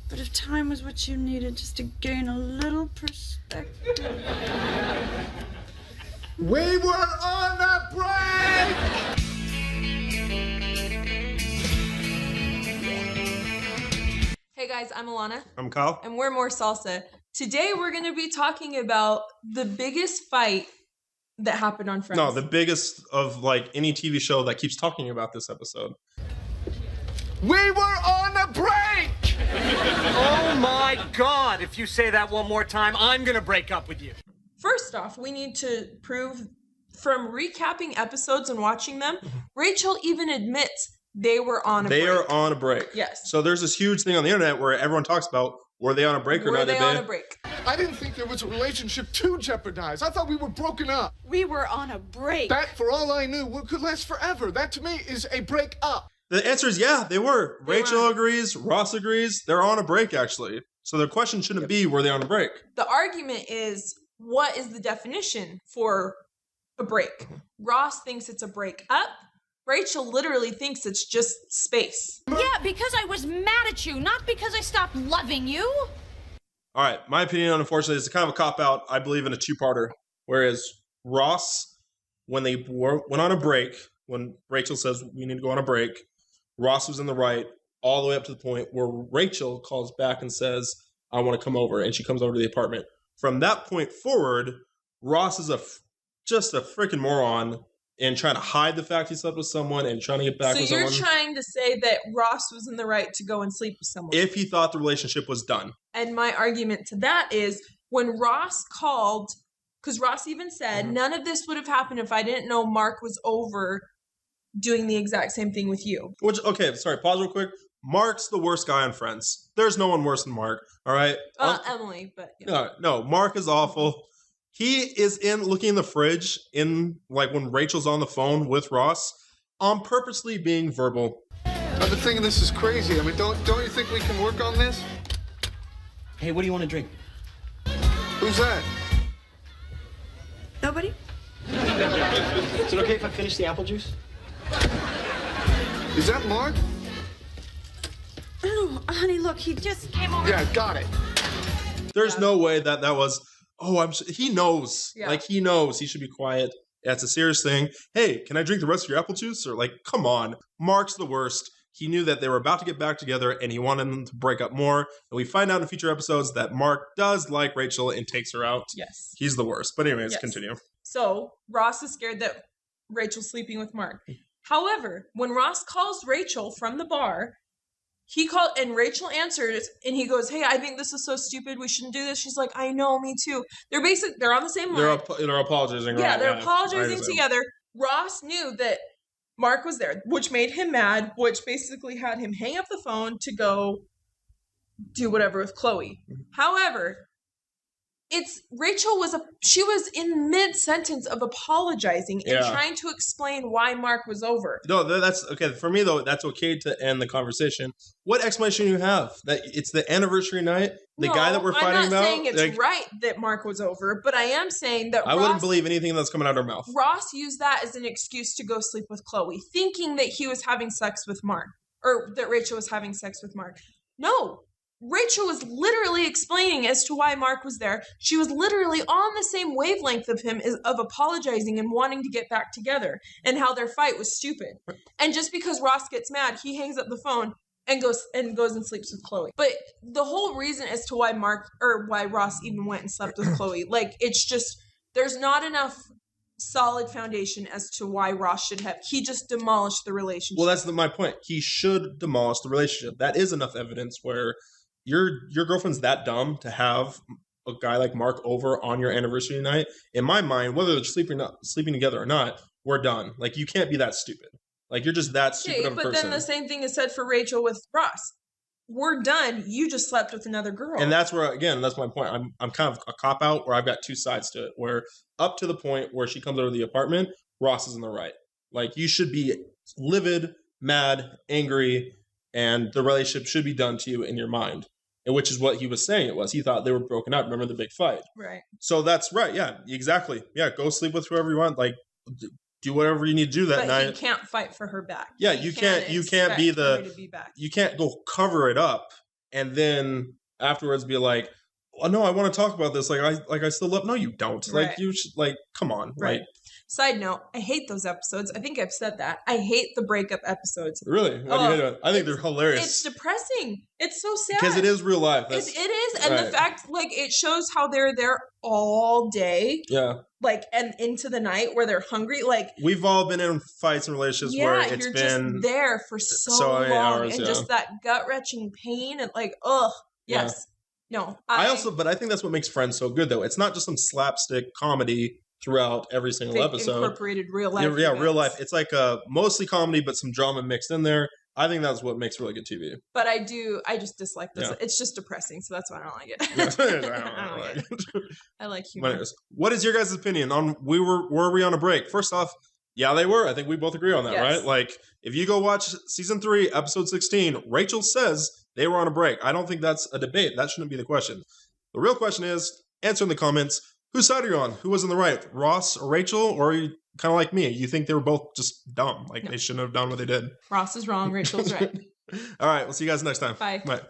But if time was what you needed just to gain a little perspective. We were on a break! Hey guys, I'm Alana. I'm Kyle. And we're More Salsa. Today we're going to be talking about the biggest fight that happened on Friends. No, the biggest of like any TV show that keeps talking about this episode. We were on a break! Oh my God, if you say that one more time, I'm gonna break up with you. First off, we need to prove from recapping episodes and watching them, Rachel even admits they were on a break. They are on a break. Yes. So there's this huge thing on the internet where everyone talks about, were they on a break or not? Were they on a break? I didn't think there was a relationship to jeopardize. I thought we were broken up. We were on a break. That, for all I knew, could last forever. That, to me, is a break up. The answer is yeah, they were. They Rachel were. agrees, Ross agrees, they're on a break actually. So the question shouldn't be, were they on a break? The argument is, what is the definition for a break? Ross thinks it's a break up. Rachel literally thinks it's just space. Yeah, because I was mad at you, not because I stopped loving you. All right, my opinion, unfortunately, is kind of a cop-out. I believe in a two-parter. Whereas Ross, when they went on a break, when Rachel says we need to go on a break, Ross was in the right all the way up to the point where Rachel calls back and says, I want to come over, and she comes over to the apartment. From that point forward, Ross is just a freaking moron and trying to hide the fact he slept with someone and trying to get back with someone. So you're trying to say that Ross was in the right to go and sleep with someone? If he thought the relationship was done. And my argument to that is, when Ross called, because Ross even said, none of this would have happened if I didn't know Mark was over doing the exact same thing with you. Which, okay, sorry, pause real quick. Mark's the worst guy on Friends. There's no one worse than Mark, all right? Emily, but... Yeah. No, Mark is awful. He is looking in the fridge like when Rachel's on the phone with Ross, on purposely being verbal. I've been thinking this is crazy. I mean, don't you think we can work on this? Hey, what do you want to drink? Who's that? Nobody? Is it okay if I finish the apple juice? Is that Mark? Oh, honey, look, he just came over. Yeah, got it. There's no way that was, he knows. Yeah. Like, he knows he should be quiet. That's a serious thing. Hey, can I drink the rest of your apple juice? Or like, come on. Mark's the worst. He knew that they were about to get back together and he wanted them to break up more. And we find out in future episodes that Mark does like Rachel and takes her out. Yes. He's the worst. But anyways, Yes. continue. So Ross is scared that Rachel's sleeping with Mark. However, when Ross calls Rachel from the bar, he called and Rachel answers and he goes, hey, I think this is so stupid. We shouldn't do this. She's like, I know, me too. They're on the same line. They're apologizing. Yeah, right? they're I apologizing understand. together. Ross knew that Mark was there, which made him mad, which basically had him hang up the phone to go do whatever with Chloe. However, Rachel was in mid-sentence of apologizing and trying to explain why Mark was over. No, that's okay. For me, though, that's okay to end the conversation. What explanation do you have? That it's the anniversary night? The guy that we're fighting about? I'm not saying it's right that Mark was over, but I am saying that I wouldn't believe anything that's coming out of her mouth. Ross used that as an excuse to go sleep with Chloe, thinking that he was having sex with Mark, or that Rachel was having sex with Mark. No. Rachel was literally explaining as to why Mark was there. She was literally on the same wavelength of him of apologizing and wanting to get back together and how their fight was stupid. And just because Ross gets mad, he hangs up the phone and goes and sleeps with Chloe. But the whole reason as to why Ross even went and slept with Chloe, like, it's just, there's not enough solid foundation as to why Ross should have. He just demolished the relationship. Well, that's my point. He should demolish the relationship. That is enough evidence where your girlfriend's that dumb to have a guy like Mark over on your anniversary night. In my mind, whether they're sleeping together or not, we're done. Like, you can't be that stupid. Like, you're just that stupid of a person. But then the same thing is said for Rachel with Ross. We're done. You just slept with another girl. And that's where, again, that's my point. I'm kind of a cop-out where I've got two sides to it. Where up to the point where she comes over to the apartment, Ross is in the right. Like, you should be livid, mad, angry, and the relationship should be done to you in your mind. And which is what he was saying it was. He thought they were broken up. Remember the big fight? Right. So that's right. Yeah, exactly. Yeah, go sleep with whoever you want. Like, do whatever you need to do that night. But he can't fight for her back. Yeah, you can't be back. You can't go cover it up and then afterwards be like, oh, no, I want to talk about this. Like I still love. No, you don't. Right. Like you should. Like come on. Right. Like Side note, I hate those episodes. I think I've said that. I hate the breakup episodes. really, what do you hate about it? I think they're hilarious. It's depressing. It's so sad because it is real life. It is, and right. the fact, like, it shows how they're there all day. Yeah. Like, and into the night where they're hungry. Like, we've all been in fights and relationships where it's you're been just there for so many long, hours, and yeah. just that gut wrenching pain, and like, ugh, yes, no. But I think that's what makes Friends so good, though. It's not just some slapstick comedy throughout every single episode. Incorporated real life. Yeah, real life. It's like mostly comedy, but some drama mixed in there. I think that's what makes really good TV. But I just dislike this. Yeah. It's just depressing, so that's why I don't like it. I don't like it. I like humor. Anyways, what is your guys' opinion on were we on a break? First off, yeah, they were. I think we both agree on that, yes. Right? Like, if you go watch season 3, episode 16, Rachel says they were on a break. I don't think that's a debate. That shouldn't be the question. The real question is, answer in the comments, whose side are you on? Who was in the right? Ross or Rachel? Or are you kind of like me? You think they were both just dumb? Like, they shouldn't have done what they did? Ross is wrong. Rachel's right. All right. We'll see you guys next time. Bye. Bye.